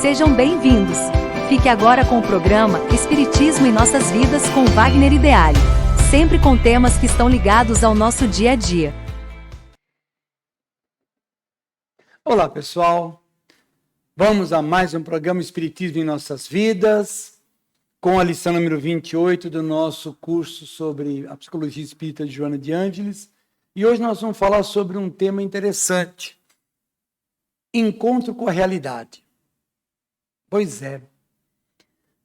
Sejam bem-vindos. Fique agora com o programa Espiritismo em Nossas Vidas com Wagner Ideale, sempre com temas que estão ligados ao nosso dia a dia. Olá, pessoal. Vamos a mais um programa Espiritismo em Nossas Vidas, com a lição número 28 do nosso curso sobre a Psicologia Espírita de Joana de Ângeles. E hoje nós vamos falar sobre um tema interessante: encontro com a realidade. Pois é,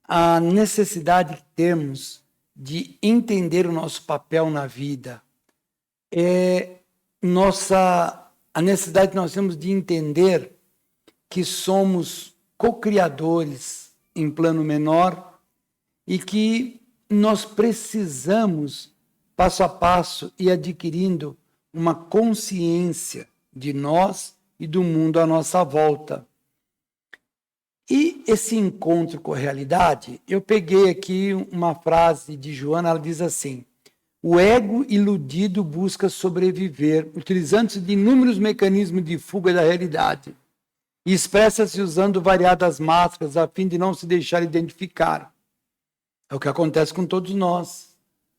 a necessidade que temos de entender o nosso papel na vida é a necessidade que nós temos de entender que somos co-criadores em plano menor e que nós precisamos, passo a passo, ir adquirindo uma consciência de nós e do mundo à nossa volta. E esse encontro com a realidade, eu peguei aqui uma frase de Joana, ela diz assim: o ego iludido busca sobreviver, utilizando-se de inúmeros mecanismos de fuga da realidade, e expressa-se usando variadas máscaras a fim de não se deixar identificar. É o que acontece com todos nós.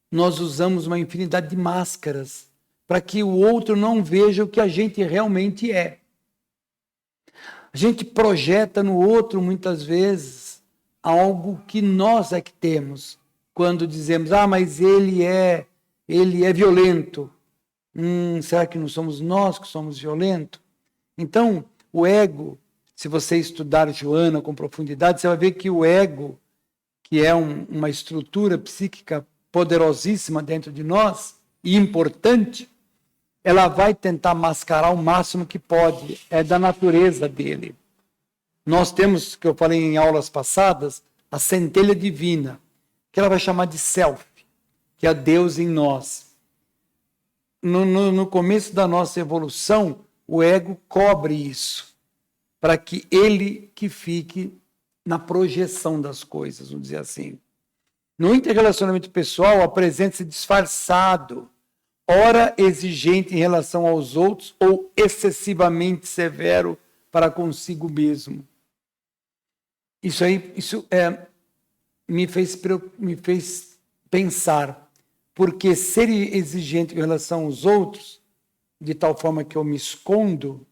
Nós usamos uma infinidade de máscaras para que o outro não veja o que a gente realmente é. A gente projeta no outro, muitas vezes, algo que nós é que temos. Quando dizemos, mas ele é violento. Será que não somos nós que somos violentos? Então, o ego, se você estudar Joana com profundidade, você vai ver que o ego, que é uma estrutura psíquica poderosíssima dentro de nós e importante, ela vai tentar mascarar o máximo que pode, é da natureza dele. Nós temos, que eu falei em aulas passadas, a centelha divina, que ela vai chamar de self, que é Deus em nós. No começo da nossa evolução, o ego cobre isso, para que ele que fique na projeção das coisas, vamos dizer assim. No interrelacionamento pessoal, apresenta-se disfarçado, ora exigente em relação aos outros ou excessivamente severo para consigo mesmo. Isso me fez pensar, porque ser exigente em relação aos outros, de tal forma que eu me escondo,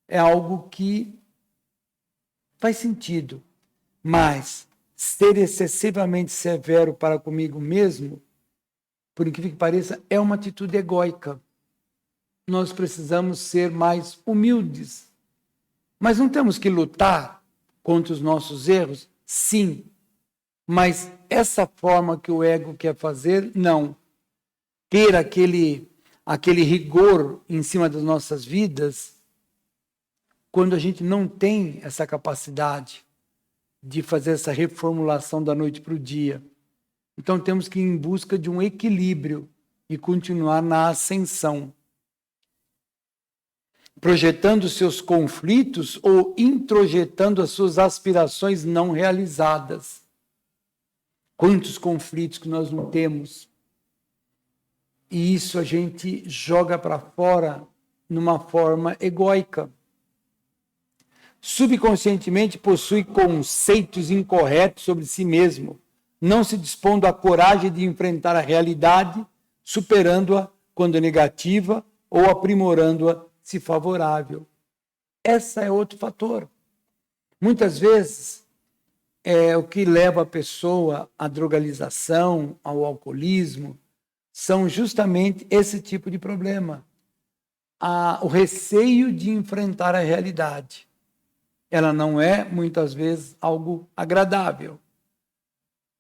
é algo que faz sentido, mas ser excessivamente severo para comigo mesmo, por incrível que pareça, é uma atitude egóica. Nós precisamos ser mais humildes. Mas não temos que lutar contra os nossos erros? Sim. Mas essa forma que o ego quer fazer, não. Ter aquele rigor em cima das nossas vidas, quando a gente não tem essa capacidade de fazer essa reformulação da noite para o dia. Então, temos que ir em busca de um equilíbrio e continuar na ascensão. Projetando seus conflitos ou introjetando as suas aspirações não realizadas. Quantos conflitos que nós não temos. E isso a gente joga para fora numa forma egóica. Subconscientemente possui conceitos incorretos sobre si mesmo, não se dispondo à coragem de enfrentar a realidade, superando-a quando negativa ou aprimorando-a se favorável. Esse é outro fator. Muitas vezes, o que leva a pessoa à drogalização, ao alcoolismo, são justamente esse tipo de problema. O receio de enfrentar a realidade. Ela não é, muitas vezes, algo agradável.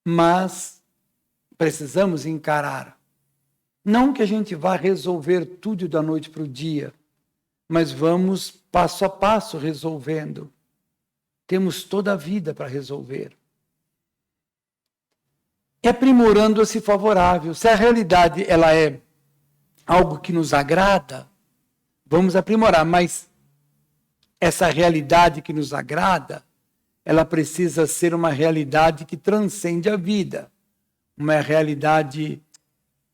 Mas precisamos encarar. Não que a gente vá resolver tudo da noite para o dia, mas vamos passo a passo resolvendo. Temos toda a vida para resolver. E aprimorando-se favorável. Se a realidade ela é algo que nos agrada, vamos aprimorar. Mas essa realidade que nos agrada, ela precisa ser uma realidade que transcende a vida. Uma realidade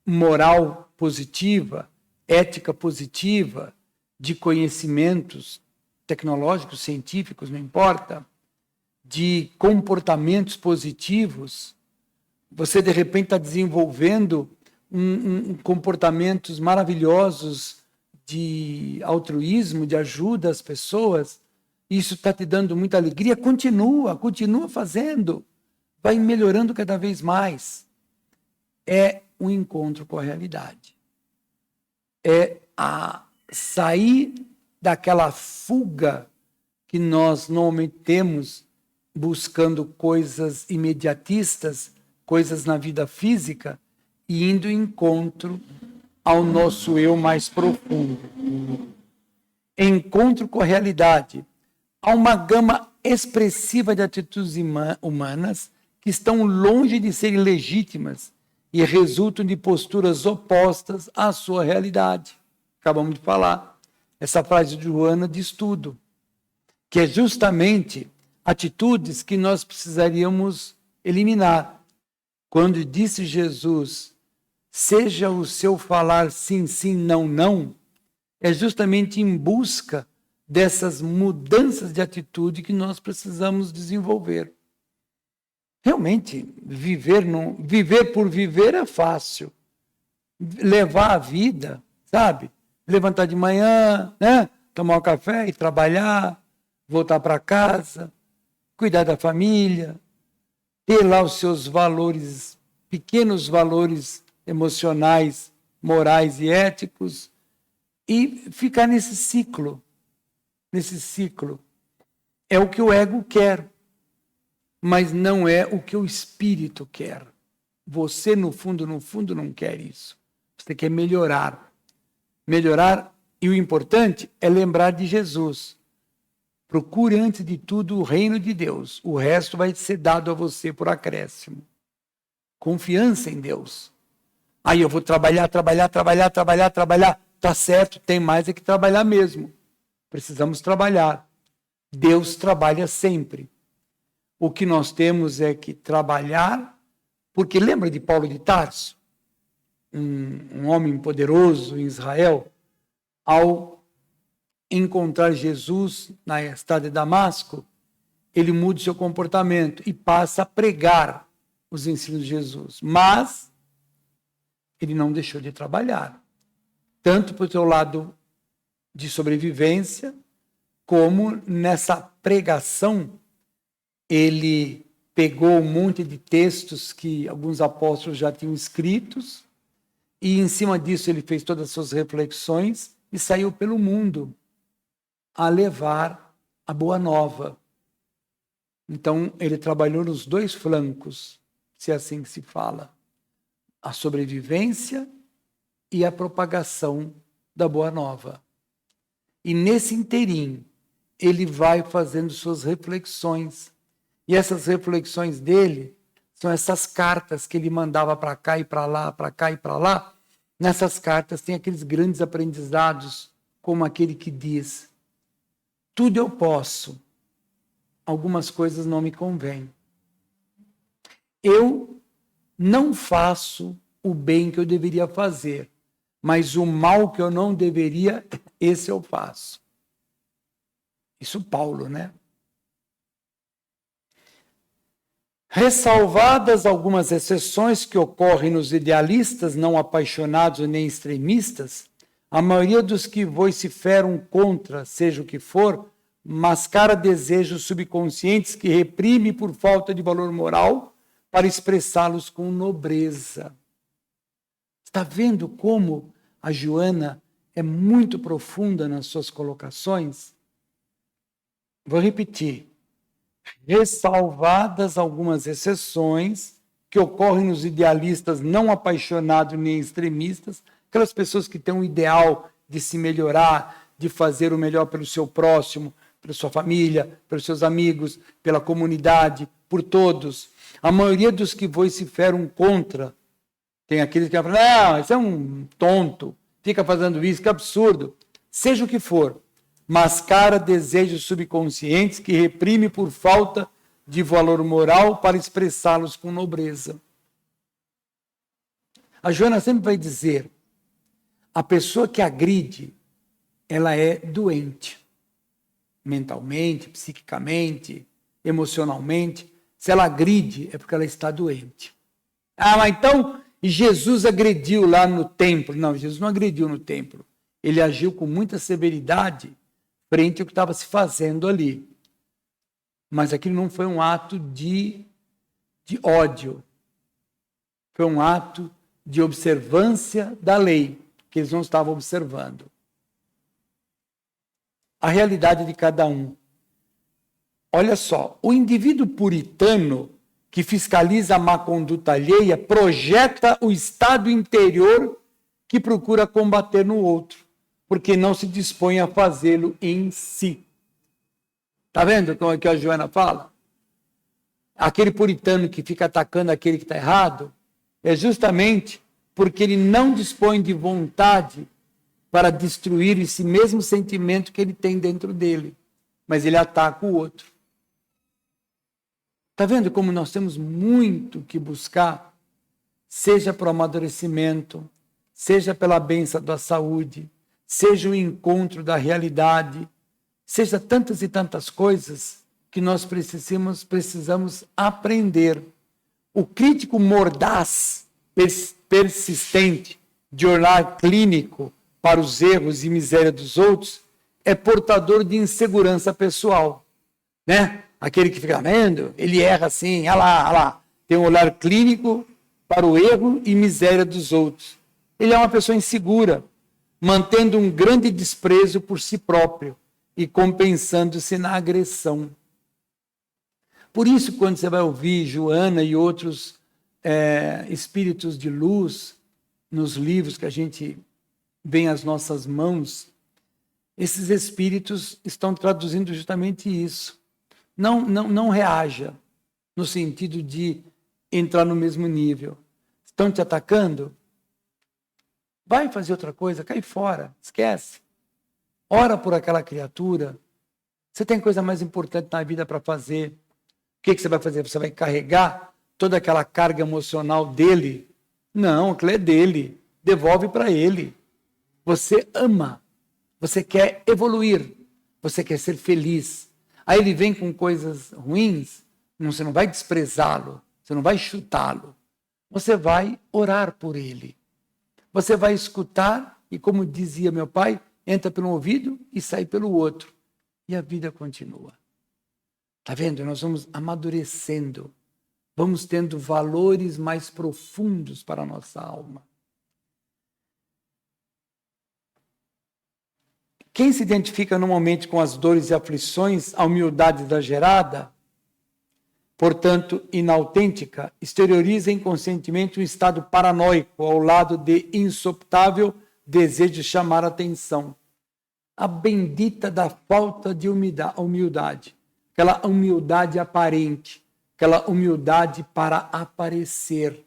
moral positiva, ética positiva, de conhecimentos tecnológicos, científicos, não importa, de comportamentos positivos, você de repente está desenvolvendo comportamentos maravilhosos de altruísmo, de ajuda às pessoas, isso está te dando muita alegria, continua fazendo, vai melhorando cada vez mais. É um encontro com a realidade. É a sair daquela fuga que nós normalmente temos, buscando coisas imediatistas, coisas na vida física, e indo em encontro ao nosso eu mais profundo. Encontro com a realidade. Há uma gama expressiva de atitudes humanas que estão longe de serem legítimas e resultam de posturas opostas à sua realidade. Acabamos de falar. Essa frase de Joana diz tudo. Que é justamente atitudes que nós precisaríamos eliminar. Quando disse Jesus, seja o seu falar sim, sim, não, não, é justamente em busca dessas mudanças de atitude que nós precisamos desenvolver. Realmente, viver por viver é fácil. Levar a vida, sabe? Levantar de manhã, né? Tomar um café e trabalhar, voltar para casa, cuidar da família, ter lá os seus valores, pequenos valores emocionais, morais e éticos, e ficar nesse ciclo. É o que o ego quer, mas não é o que o espírito quer. Você, no fundo, não quer isso. Você quer melhorar. Melhorar, e o importante é lembrar de Jesus. Procure, antes de tudo, o reino de Deus. O resto vai ser dado a você por acréscimo. Confiança em Deus. Aí eu vou trabalhar. Tá certo, tem mais é que trabalhar mesmo. Precisamos trabalhar. Deus trabalha sempre. O que nós temos é que trabalhar, porque lembra de Paulo de Tarso? Um homem poderoso em Israel, ao encontrar Jesus na estrada de Damasco, ele muda o seu comportamento e passa a pregar os ensinos de Jesus. Mas ele não deixou de trabalhar, tanto para o seu lado de sobrevivência, como nessa pregação, ele pegou um monte de textos que alguns apóstolos já tinham escritos, e em cima disso ele fez todas as suas reflexões e saiu pelo mundo a levar a boa nova. Então, ele trabalhou nos dois flancos, se é assim que se fala, a sobrevivência e a propagação da boa nova. E nesse interim, ele vai fazendo suas reflexões. E essas reflexões dele são essas cartas que ele mandava para cá e para lá, para cá e para lá. Nessas cartas tem aqueles grandes aprendizados, como aquele que diz: tudo eu posso, algumas coisas não me convêm. Eu não faço o bem que eu deveria fazer, mas o mal que eu não deveria, esse eu faço. Isso Paulo, né? Ressalvadas algumas exceções que ocorrem nos idealistas não apaixonados nem extremistas, a maioria dos que vociferam contra, seja o que for, mascara desejos subconscientes que reprime por falta de valor moral para expressá-los com nobreza. Está vendo como a Joana é muito profunda nas suas colocações? Vou repetir. Ressalvadas algumas exceções que ocorrem nos idealistas não apaixonados nem extremistas, aquelas pessoas que têm um ideal de se melhorar, de fazer o melhor pelo seu próximo, pela sua família, pelos seus amigos, pela comunidade, por todos. A maioria dos que vociferam contra, tem aqueles que falam, não, esse é um tonto, fica fazendo isso, que absurdo. Seja o que for, mascara desejos subconscientes que reprime por falta de valor moral para expressá-los com nobreza. A Joana sempre vai dizer, a pessoa que agride, ela é doente, mentalmente, psiquicamente, emocionalmente. Se ela agride, é porque ela está doente. Ah, mas então Jesus agrediu lá no templo. Não, Jesus não agrediu no templo. Ele agiu com muita severidade frente ao que estava se fazendo ali. Mas aquilo não foi um ato de ódio. Foi um ato de observância da lei, que eles não estavam observando. A realidade de cada um. Olha só, o indivíduo puritano que fiscaliza a má conduta alheia projeta o estado interior que procura combater no outro, porque não se dispõe a fazê-lo em si. Está vendo como é que a Joana fala? Aquele puritano que fica atacando aquele que está errado, é justamente porque ele não dispõe de vontade para destruir esse mesmo sentimento que ele tem dentro dele, mas ele ataca o outro. Está vendo como nós temos muito que buscar, seja para o amadurecimento, seja pela bênção da saúde, seja o encontro da realidade, seja tantas e tantas coisas que nós precisamos aprender. O crítico mordaz, persistente, de olhar clínico para os erros e miséria dos outros, é portador de insegurança pessoal, né? Aquele que fica vendo, ele erra assim, olha lá, tem um olhar clínico para o erro e miséria dos outros. Ele é uma pessoa insegura, mantendo um grande desprezo por si próprio e compensando-se na agressão. Por isso, quando você vai ouvir Joana e outros espíritos de luz nos livros que a gente vê às nossas mãos, esses espíritos estão traduzindo justamente isso. Não reaja no sentido de entrar no mesmo nível. Estão te atacando? Vai fazer outra coisa, cai fora, esquece. Ora por aquela criatura. Você tem coisa mais importante na vida para fazer. O que você vai fazer? Você vai carregar toda aquela carga emocional dele? Não, aquilo é dele. Devolve para ele. Você ama. Você quer evoluir. Você quer ser feliz. Aí ele vem com coisas ruins, você não vai desprezá-lo, você não vai chutá-lo. Você vai orar por ele. Você vai escutar e, como dizia meu pai, entra pelo ouvido e sai pelo outro. E a vida continua. Está vendo? Nós vamos amadurecendo. Vamos tendo valores mais profundos para a nossa alma. Quem se identifica normalmente com as dores e aflições, a humildade exagerada, portanto inautêntica, exterioriza inconscientemente um estado paranoico ao lado de insoptável desejo de chamar a atenção. A bendita da falta de humildade, aquela humildade aparente, aquela humildade para aparecer.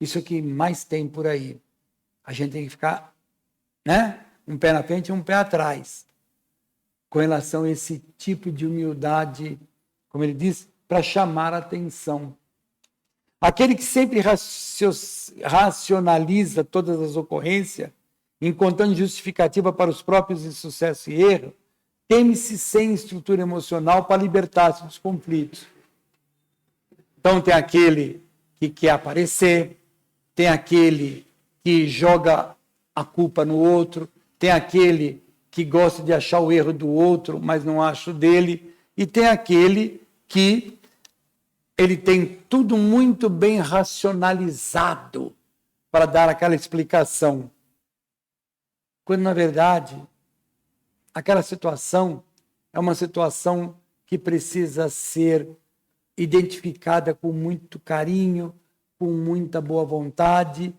Isso é o que mais tem por aí. A gente tem que ficar, né? Um pé na frente e um pé atrás, com relação a esse tipo de humildade, como ele diz, para chamar a atenção. Aquele que sempre racionaliza todas as ocorrências, encontrando justificativa para os próprios insucesso e erro, teme-se sem estrutura emocional para libertar-se dos conflitos. Então tem aquele que quer aparecer, tem aquele que joga a culpa no outro, tem aquele que gosta de achar o erro do outro, mas não acha o dele, e tem aquele que ele tem tudo muito bem racionalizado para dar aquela explicação. Quando, na verdade, aquela situação é uma situação que precisa ser identificada com muito carinho, com muita boa vontade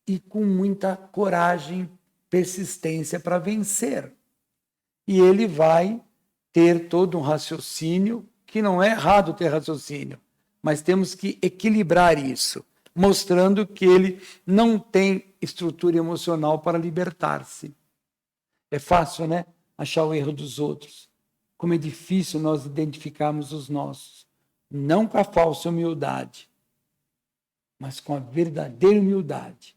e com muita coragem, persistência para vencer. E ele vai ter todo um raciocínio, que não é errado ter raciocínio, mas temos que equilibrar isso, mostrando que ele não tem estrutura emocional para libertar-se. É fácil, né? Achar o erro dos outros. Como é difícil nós identificarmos os nossos. Não com a falsa humildade, mas com a verdadeira humildade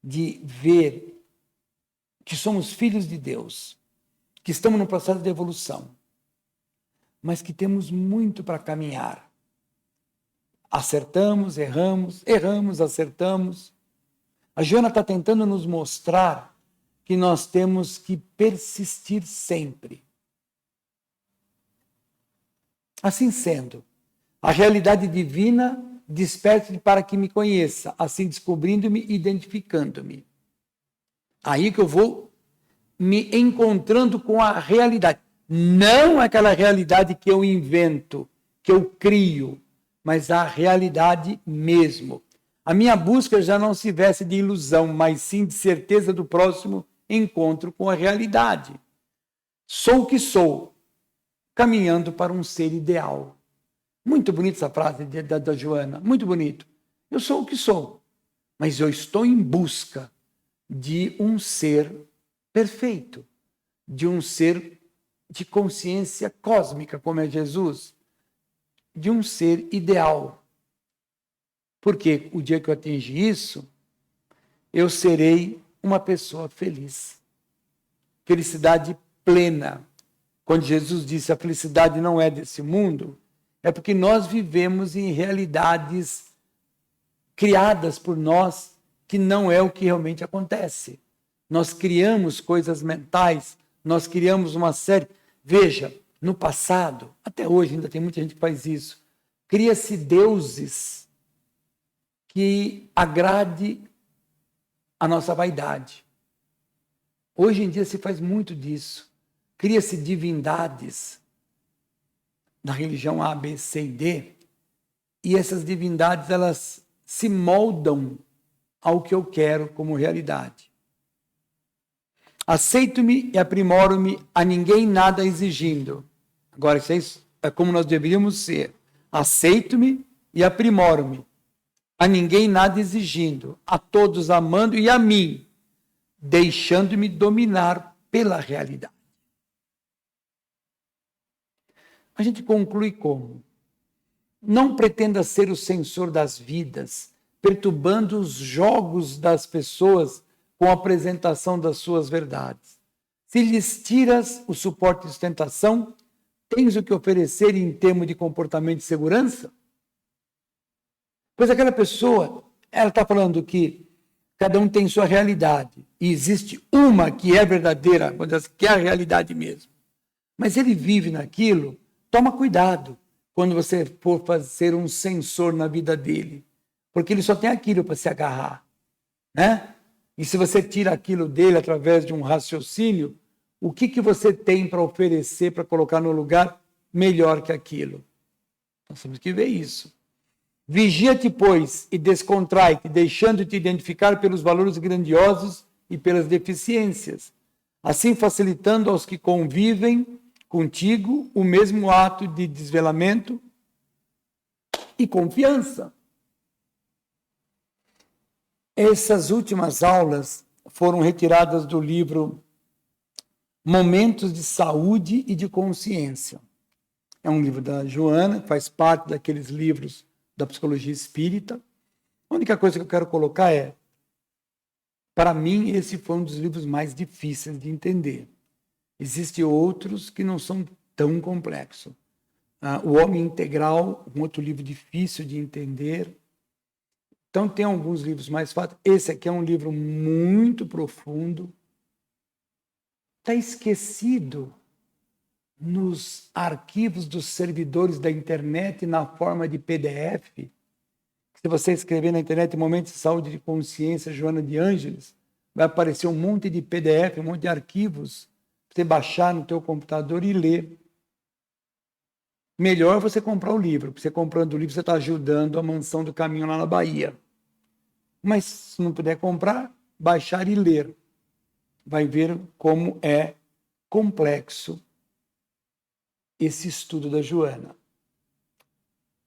de ver que somos filhos de Deus, que estamos no processo de evolução, mas que temos muito para caminhar. Acertamos, erramos, erramos, acertamos. A Joana está tentando nos mostrar que nós temos que persistir sempre. Assim sendo, a realidade divina desperta para que me conheça, assim descobrindo-me e identificando-me. Aí que eu vou me encontrando com a realidade. Não aquela realidade que eu invento, que eu crio, mas a realidade mesmo. A minha busca já não se veste de ilusão, mas sim de certeza do próximo encontro com a realidade. Sou o que sou, caminhando para um ser ideal. Muito bonita essa frase da Joana, muito bonito. Eu sou o que sou, mas eu estou em busca de um ser perfeito, de um ser de consciência cósmica, como é Jesus, de um ser ideal. Porque o dia que eu atingir isso, eu serei uma pessoa feliz. Felicidade plena. Quando Jesus disse a felicidade não é desse mundo, é porque nós vivemos em realidades criadas por nós que não é o que realmente acontece. Nós criamos coisas mentais, nós criamos uma série. Veja, no passado, até hoje ainda tem muita gente que faz isso, cria-se deuses que agrade a nossa vaidade. Hoje em dia se faz muito disso. Cria-se divindades na religião A, B, C e D, e essas divindades elas se moldam ao que eu quero como realidade. Aceito-me e aprimoro-me, a ninguém nada exigindo. Agora, isso é como nós deveríamos ser. Aceito-me e aprimoro-me, a ninguém nada exigindo, a todos amando e a mim, deixando-me dominar pela realidade. A gente conclui como? Não pretenda ser o censor das vidas, perturbando os jogos das pessoas com a apresentação das suas verdades. Se lhes tiras o suporte de sustentação, tens o que oferecer em termos de comportamento de segurança? Pois aquela pessoa, ela está falando que cada um tem sua realidade, e existe uma que é verdadeira, que é a realidade mesmo. Mas ele vive naquilo, toma cuidado quando você for fazer um censor na vida dele, porque ele só tem aquilo para se agarrar, né? E se você tira aquilo dele através de um raciocínio, o que você tem para oferecer, para colocar no lugar melhor que aquilo? Nós temos que ver isso. Vigia-te, pois, e descontrai-te, deixando-te identificar pelos valores grandiosos e pelas deficiências, assim facilitando aos que convivem contigo o mesmo ato de desvelamento e confiança. Essas últimas aulas foram retiradas do livro Momentos de Saúde e de Consciência. É um livro da Joana, que faz parte daqueles livros da psicologia espírita. A única coisa que eu quero colocar é, para mim, esse foi um dos livros mais difíceis de entender. Existem outros que não são tão complexos. O Homem Integral, um outro livro difícil de entender. Então, tem alguns livros mais fáceis. Esse aqui é um livro muito profundo. Está esquecido nos arquivos dos servidores da internet na forma de PDF. Se você escrever na internet Momentos de Saúde e de Consciência, Joana de Ângeles, vai aparecer um monte de PDF, um monte de arquivos para você baixar no teu computador e ler. Melhor você comprar o livro. Você comprando o livro, você está ajudando a Mansão do Caminho lá na Bahia. Mas se não puder comprar, baixar e ler. Vai ver como é complexo esse estudo da Joana.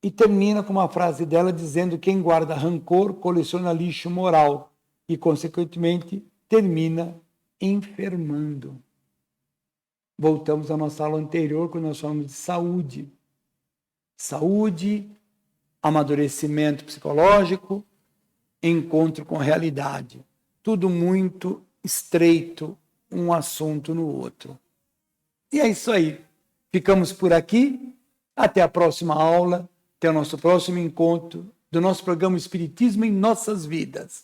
E termina com uma frase dela dizendo que quem guarda rancor coleciona lixo moral e, consequentemente, termina enfermando. Voltamos à nossa aula anterior, quando nós falamos de saúde. Saúde, amadurecimento psicológico, encontro com a realidade. Tudo muito estreito, um assunto no outro. E é isso aí. Ficamos por aqui. Até a próxima aula, até o nosso próximo encontro do nosso programa Espiritismo em Nossas Vidas.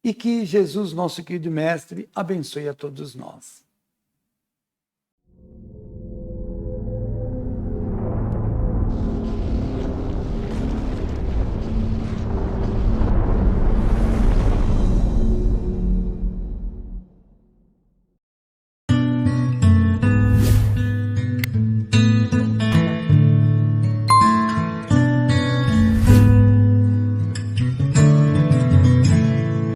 E que Jesus, nosso querido Mestre, abençoe a todos nós.